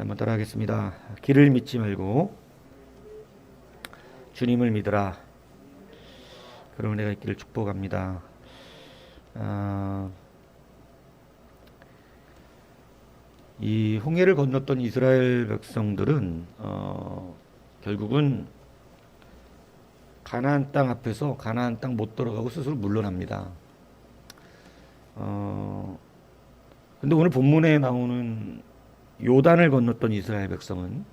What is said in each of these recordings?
한번 따라하겠습니다. 길을 믿지 말고 주님을 믿으라. 그러면 내가 있기를 축복합니다. 이 홍해를 건넜던 이스라엘 백성들은 결국은 가나안 땅 앞에서 가나안 땅 못 들어가고 스스로 물러납니다. 근데 오늘 본문에 나오는 요단을 건넜던 이스라엘 백성은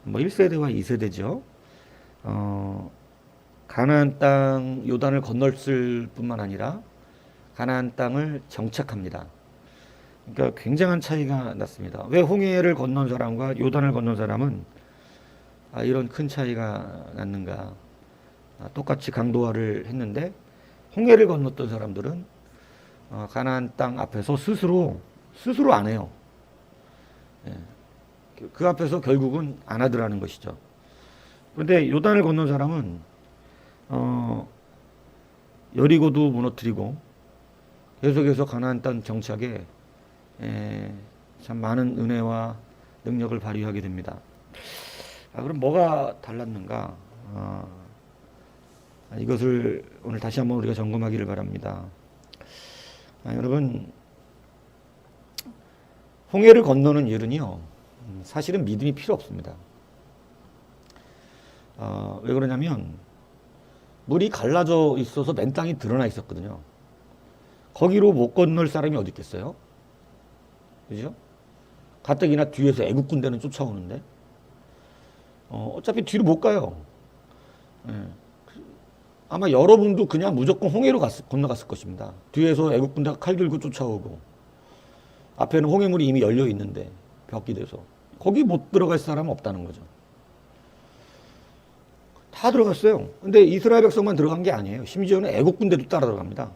뭐 1세대와 2세대죠. 가나안 땅 요단을 건넜을 뿐만 아니라 가나안 땅을 정착합니다. 그러니까 굉장한 차이가 났습니다. 왜 홍해를 건넌 사람과 요단을 건넌 사람은 이런 큰 차이가 났는가? 똑같이 강도화를 했는데 홍해를 건넜던 사람들은 가나안 땅 앞에서 스스로 안 해요. 그 앞에서 결국은 안 하더라는 것이죠. 그런데 요단을 건넌 사람은 여리고도 무너뜨리고 계속해서 가나안 땅 정착에 참 많은 은혜와 능력을 발휘하게 됩니다. 그럼 뭐가 달랐는가? 이것을 오늘 다시 한번 우리가 점검하기를 바랍니다. 여러분, 홍해를 건너는 일은요, 사실은 믿음이 필요 없습니다. 왜 그러냐면 물이 갈라져 있어서 맨 땅이 드러나 있었거든요. 거기로 못 건널 사람이 어디 있겠어요? 그죠? 가뜩이나 뒤에서 애국 군대는 쫓아오는데 어차피 뒤로 못 가요. 아마 여러분도 그냥 무조건 홍해로 건너갔을 것입니다. 뒤에서 애국 군대가 칼 들고 쫓아오고 앞에는 홍해물이 이미 열려 있는데 벽이 돼서 거기 못 들어갈 사람은 없다는 거죠. 다 들어갔어요. 근데 이스라엘 백성만 들어간 게 아니에요. 심지어는 애국 군대도 따라 들어갑니다.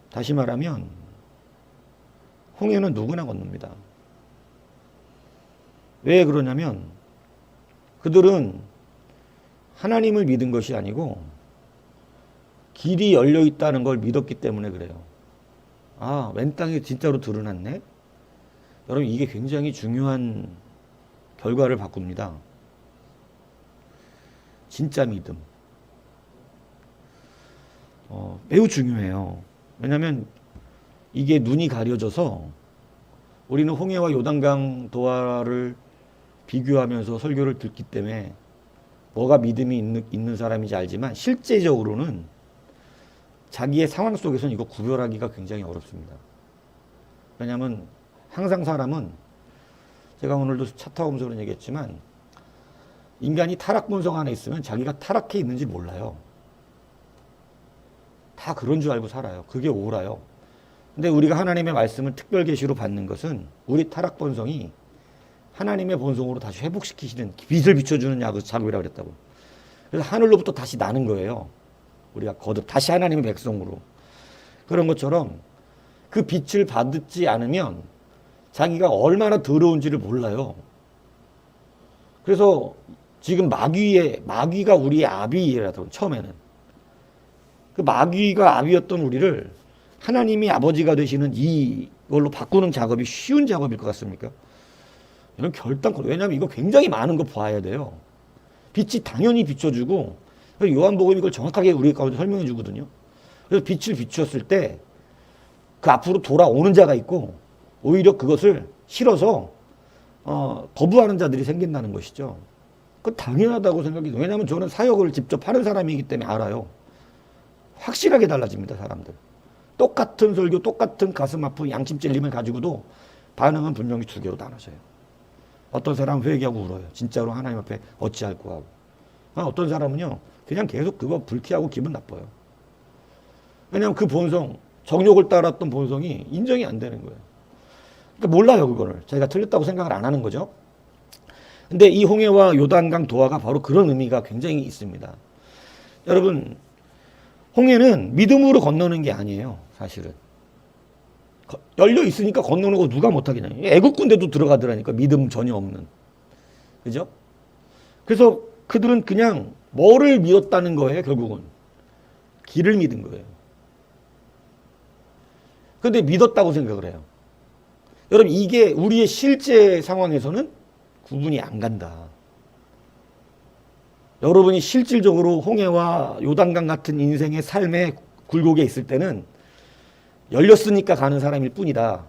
다시 말하면 홍해는 누구나 건넙니다. 왜 그러냐면 그들은 하나님을 믿은 것이 아니고 길이 열려 있다는 걸 믿었기 때문에 그래요. 웬 땅이 진짜로 드러났네? 여러분, 이게 굉장히 중요한 결과를 바꿉니다. 진짜 믿음. 매우 중요해요. 왜냐하면 이게 눈이 가려져서 우리는 홍해와 요단강 도하를 비교하면서 설교를 듣기 때문에 뭐가 믿음이 있는 사람인지 알지만 실제적으로는 자기의 상황 속에서는 이거 구별하기가 굉장히 어렵습니다. 왜냐하면 항상 사람은 제가 오늘도 차 타고 오면서 그런 얘기했지만 인간이 타락 본성 안에 있으면 자기가 타락해 있는지 몰라요. 다 그런 줄 알고 살아요. 그게 오라요. 근데 우리가 하나님의 말씀을 특별 계시로 받는 것은 우리 타락 본성이 하나님의 본성으로 다시 회복시키시는 빛을 비춰주는 작업이라고 그랬다고. 그래서 하늘로부터 다시 나는 거예요. 우리가 거듭 다시 하나님의 백성으로. 그런 것처럼 그 빛을 받지 않으면 자기가 얼마나 더러운지를 몰라요. 그래서 지금 마귀가 우리의 아비라고 처음에는. 그 마귀가 아비였던 우리를 하나님이 아버지가 되시는 이걸로 바꾸는 작업이 쉬운 작업일 것 같습니까? 이건 결단코. 왜냐하면 이거 굉장히 많은 거 봐야 돼요. 빛이 당연히 비춰주고 요한복음이 이걸 정확하게 우리 가운데 설명해 주거든요. 그래서 빛을 비추었을 때 그 앞으로 돌아오는 자가 있고 오히려 그것을 싫어서 거부하는 자들이 생긴다는 것이죠. 그건 당연하다고 생각해요. 왜냐하면 저는 사역을 직접 하는 사람이기 때문에 알아요. 확실하게 달라집니다, 사람들. 똑같은 설교, 똑같은 가슴 아픈 양심 찔림을 가지고도 반응은 분명히 두 개로 나눠져요. 어떤 사람은 회개하고 울어요. 진짜로 하나님 앞에 어찌할꼬 하고. 어떤 사람은요, 그냥 계속 그거 불쾌하고 기분 나빠요. 왜냐하면 그 본성, 정욕을 따랐던 본성이 인정이 안 되는 거예요. 그러니까 몰라요, 그거를. 자기가 틀렸다고 생각을 안 하는 거죠. 근데 이 홍해와 요단강 도하가 바로 그런 의미가 굉장히 있습니다. 여러분, 홍해는 믿음으로 건너는 게 아니에요. 사실은. 열려 있으니까 건너는 거 누가 못하겠냐. 애국군대도 들어가더라니까. 믿음 전혀 없는. 그죠? 그래서 그들은 그냥 뭐를 믿었다는 거예요. 결국은. 길을 믿은 거예요. 근데 믿었다고 생각을 해요. 여러분 이게 우리의 실제 상황에서는 구분이 안 간다. 여러분이 실질적으로 홍해와 요단강 같은 인생의 삶의 굴곡에 있을 때는 열렸으니까 가는 사람일 뿐이다.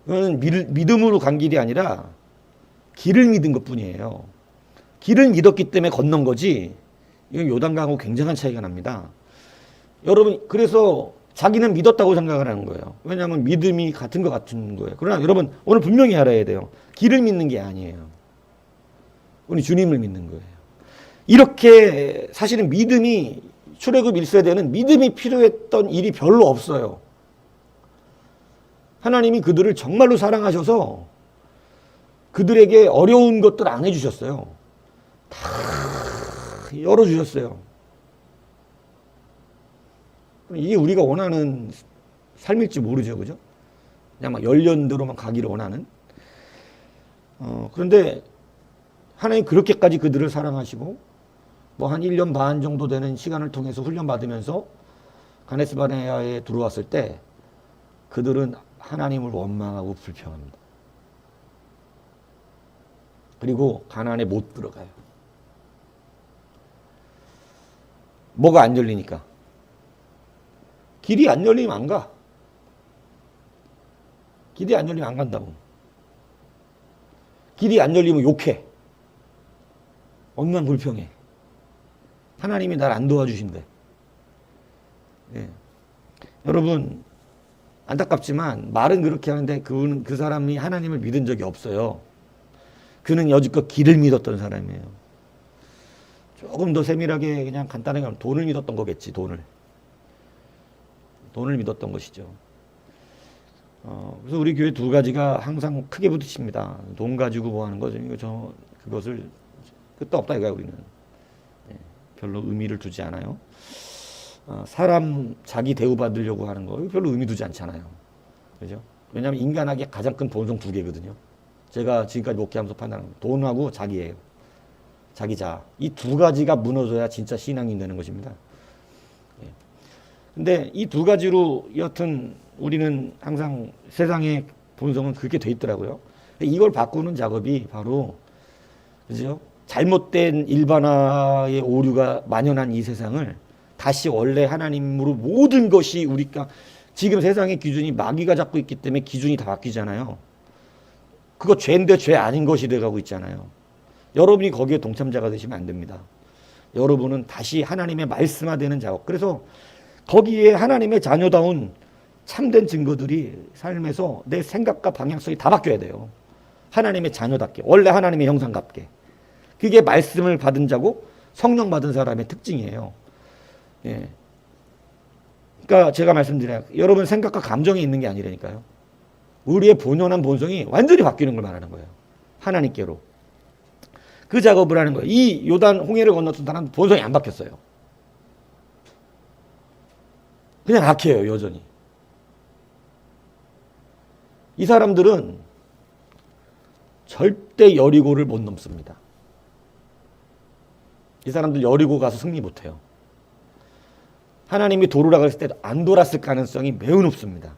그건 믿음으로 간 길이 아니라 길을 믿은 것 뿐이에요. 길을 믿었기 때문에 건넌 거지. 이건 요단강하고 굉장한 차이가 납니다. 여러분 그래서 자기는 믿었다고 생각을 하는 거예요. 왜냐하면 믿음이 같은 것 같은 거예요. 그러나 여러분 오늘 분명히 알아야 돼요. 길을 믿는 게 아니에요. 우리 주님을 믿는 거예요. 이렇게 사실은 믿음이 출애굽 1세대는 믿음이 필요했던 일이 별로 없어요. 하나님이 그들을 정말로 사랑하셔서 그들에게 어려운 것들 안 해주셨어요. 다 열어주셨어요. 이게 우리가 원하는 삶일지 모르죠. 그죠? 그냥 막 열린 대로만 가기를 원하는. 그런데 하나님 그렇게까지 그들을 사랑하시고 뭐 한 1년 반 정도 되는 시간을 통해서 훈련받으면서 가데스 바네아에 들어왔을 때 그들은 하나님을 원망하고 불평합니다. 그리고 가나안에 못 들어가요. 뭐가 안 열리니까. 길이 안 열리면 안 가. 길이 안 열리면 안 간다고. 길이 안 열리면 욕해. 원망 불평해. 하나님이 날 안 도와주신대. 예. 여러분 안타깝지만 말은 그렇게 하는데 그 사람이 하나님을 믿은 적이 없어요. 그는 여지껏 길을 믿었던 사람이에요. 조금 더 세밀하게 그냥 간단하게 하면 돈을 믿었던 거겠지. 돈을 믿었던 것이죠. 그래서 우리 교회 두 가지가 항상 크게 부딪힙니다. 돈 가지고 뭐 하는 거죠. 그것을 끝도 없다 이거야 우리는. 별로 의미를 두지 않아요. 사람 자기 대우받으려고 하는 거 별로 의미 두지 않잖아요. 그죠? 왜냐하면 인간에게 가장 큰 본성 두 개거든요. 제가 지금까지 목회하면서 판단하는 거. 돈하고 자기예요. 자기 자아. 이 두 가지가 무너져야 진짜 신앙이 되는 것입니다. 근데 이 두 가지로 여튼 우리는 항상 세상의 본성은 그렇게 돼 있더라고요. 이걸 바꾸는 작업이 바로 그죠? 잘못된 일반화의 오류가 만연한 이 세상을 다시 원래 하나님으로 모든 것이 우리가 지금 세상의 기준이 마귀가 잡고 있기 때문에 기준이 다 바뀌잖아요. 그거 죄인데 죄 아닌 것이 돼가고 있잖아요. 여러분이 거기에 동참자가 되시면 안 됩니다. 여러분은 다시 하나님의 말씀화되는 작업. 그래서 거기에 하나님의 자녀다운 참된 증거들이 삶에서 내 생각과 방향성이 다 바뀌어야 돼요. 하나님의 자녀답게 원래 하나님의 형상답게. 그게 말씀을 받은 자고 성령 받은 사람의 특징이에요. 예. 그러니까 제가 말씀드려요. 여러분 생각과 감정이 있는 게 아니라니까요. 우리의 본연한 본성이 완전히 바뀌는 걸 말하는 거예요. 하나님께로. 그 작업을 하는 거예요. 이 요단 홍해를 건넜던 사람은 본성이 안 바뀌었어요. 그냥 악해요, 여전히. 이 사람들은 절대 여리고를 못 넘습니다. 이 사람들 여리고 가서 승리 못해요. 하나님이 돌으라 그랬을 때 안 돌았을 가능성이 매우 높습니다.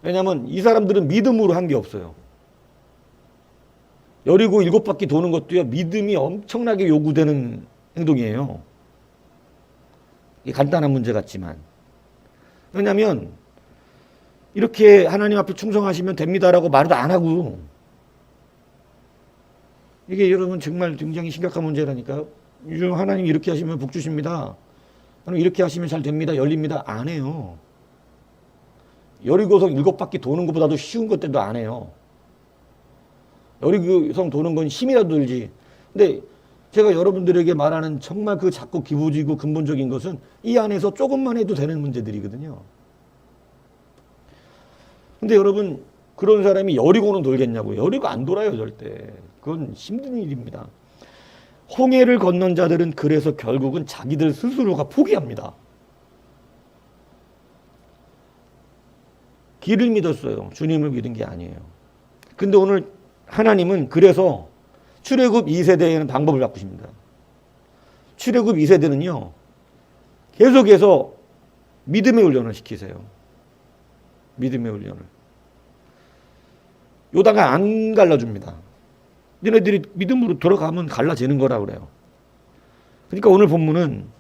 왜냐하면 이 사람들은 믿음으로 한 게 없어요. 여리고 7바퀴 도는 것도요, 믿음이 엄청나게 요구되는 행동이에요. 이게 간단한 문제 같지만. 왜냐하면 이렇게 하나님 앞에 충성하시면 됩니다라고 말도 안 하고, 이게 여러분 정말 굉장히 심각한 문제라니까요. 요즘 하나님 이렇게 하시면 복 주십니다. 이렇게 하시면 잘 됩니다. 열립니다. 안 해요. 여리고성 7바퀴 도는 것보다도 쉬운 것들도 안 해요. 여리고성 도는 건 힘이라도 들지. 근데 제가 여러분들에게 말하는 정말 그 작고 기본이고 근본적인 것은 이 안에서 조금만 해도 되는 문제들이거든요. 근데 여러분 그런 사람이 여리고는 돌겠냐고요. 여리고 안 돌아요 절대. 그건 힘든 일입니다. 홍해를 건넌 자들은 그래서 결국은 자기들 스스로가 포기합니다. 길을 믿었어요. 주님을 믿은 게 아니에요. 근데 오늘 하나님은 그래서 출애굽 2세대에는 방법을 바꾸십니다. 출애굽 2세대는요. 계속해서 믿음의 훈련을 시키세요. 믿음의 훈련을. 요단을 안 갈라줍니다. 너네들이 믿음으로 들어가면 갈라지는 거라 그래요. 그러니까 오늘 본문은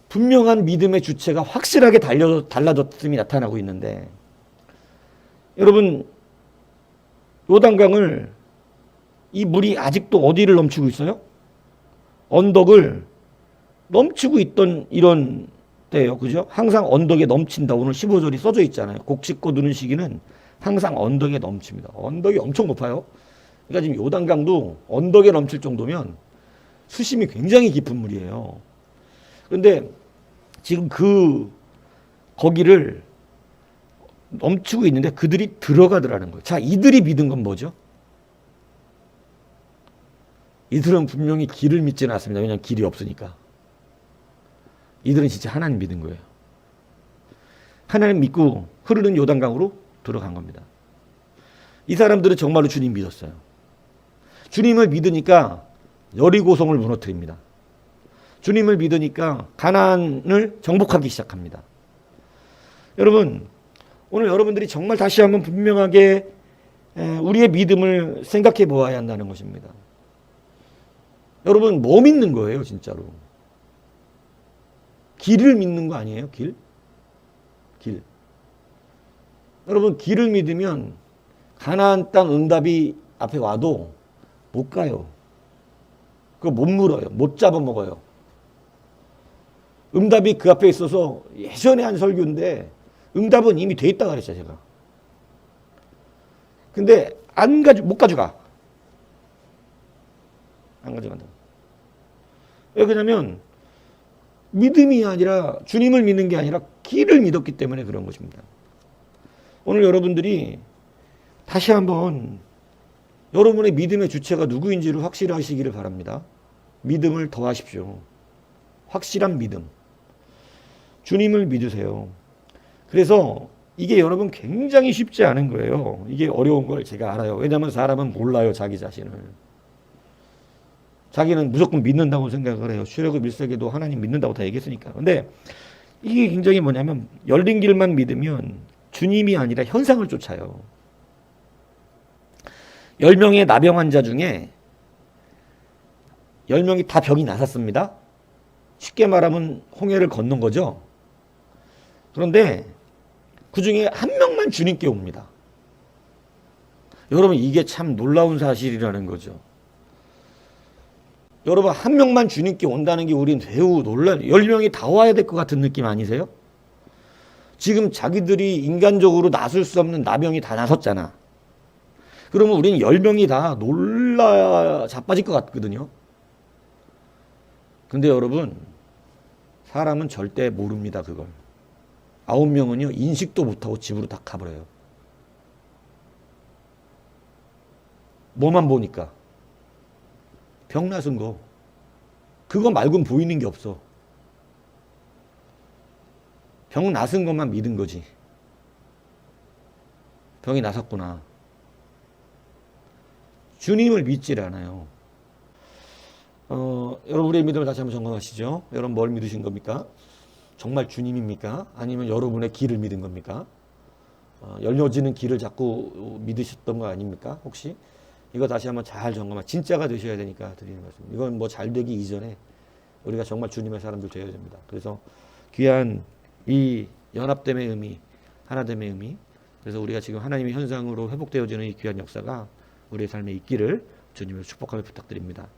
분명한 믿음의 주체가 확실하게 달라졌음이 나타나고 있는데, 여러분 요단강을 이 물이 아직도 어디를 넘치고 있어요? 언덕을 넘치고 있던 이런 때예요. 그죠? 항상 언덕에 넘친다. 오늘 15절이 써져 있잖아요. 곡 짚고 누는 시기는 항상 언덕에 넘칩니다. 언덕이 엄청 높아요. 그러니까 지금 요단강도 언덕에 넘칠 정도면 수심이 굉장히 깊은 물이에요. 그런데 지금 거기를 넘치고 있는데 그들이 들어가더라는 거예요. 자, 이들이 믿은 건 뭐죠? 이들은 분명히 길을 믿지는 않습니다. 왜냐하면 길이 없으니까. 이들은 진짜 하나님 믿은 거예요. 하나님 믿고 흐르는 요단강으로 들어간 겁니다. 이 사람들은 정말로 주님 믿었어요. 주님을 믿으니까 여리고성을 무너뜨립니다. 주님을 믿으니까 가나안을 정복하기 시작합니다. 여러분, 오늘 여러분들이 정말 다시 한번 분명하게 우리의 믿음을 생각해 보아야 한다는 것입니다. 여러분, 뭐 믿는 거예요, 진짜로? 길을 믿는 거 아니에요? 길. 여러분, 길을 믿으면 가나안 땅 응답이 앞에 와도 못 가요. 그거 못 물어요. 못 잡아먹어요. 응답이 그 앞에 있어서 예전에 한 설교인데 응답은 이미 돼 있다 그랬죠, 제가. 근데 못 가져가. 안 가져간다. 왜 그러냐면 믿음이 아니라, 주님을 믿는 게 아니라 길을 믿었기 때문에 그런 것입니다. 오늘 여러분들이 다시 한번 여러분의 믿음의 주체가 누구인지를 확실하시기를 바랍니다. 믿음을 더하십시오. 확실한 믿음. 주님을 믿으세요. 그래서 이게 여러분 굉장히 쉽지 않은 거예요. 이게 어려운 걸 제가 알아요. 왜냐하면 사람은 몰라요, 자기 자신을. 자기는 무조건 믿는다고 생각을 해요. 출애굽 1세기도 하나님 믿는다고 다 얘기했으니까. 근데 이게 굉장히 뭐냐면 열린 길만 믿으면 주님이 아니라 현상을 쫓아요. 10명의 나병 환자 중에 10명이 다 병이 나섰습니다. 쉽게 말하면 홍해를 건넌 거죠. 그런데 그 중에 한 명만 주님께 옵니다. 여러분, 이게 참 놀라운 사실이라는 거죠. 여러분, 한 명만 주님께 온다는 게 우린 매우 놀라요. 10명이 다 와야 될 것 같은 느낌 아니세요? 지금 자기들이 인간적으로 나설 수 없는 나병이 다 나섰잖아. 그러면 우리는 10명이 다 놀라 자빠질 것 같거든요. 근데 여러분, 사람은 절대 모릅니다, 그걸. 9명은요, 인식도 못하고 집으로 다 가버려요. 뭐만 보니까. 병 나선 거. 그거 말고는 보이는 게 없어. 병 나선 것만 믿은 거지. 병이 나섰구나. 주님을 믿질 않아요. 여러분, 우리의 믿음을 다시 한번 점검하시죠. 여러분, 뭘 믿으신 겁니까? 정말 주님입니까? 아니면 여러분의 길을 믿은 겁니까? 열려지는 길을 자꾸 믿으셨던 거 아닙니까? 혹시? 이거 다시 한번 잘 진짜가 되셔야 되니까 드리는 말씀. 이건 뭐 잘 되기 이전에 우리가 정말 주님의 사람들 되어야 됩니다. 그래서 귀한 이 연합됨의 의미, 하나됨의 의미, 그래서 우리가 지금 하나님의 현상으로 회복되어지는 이 귀한 역사가 우리의 삶에 있기를 주님을 축복하며 부탁드립니다.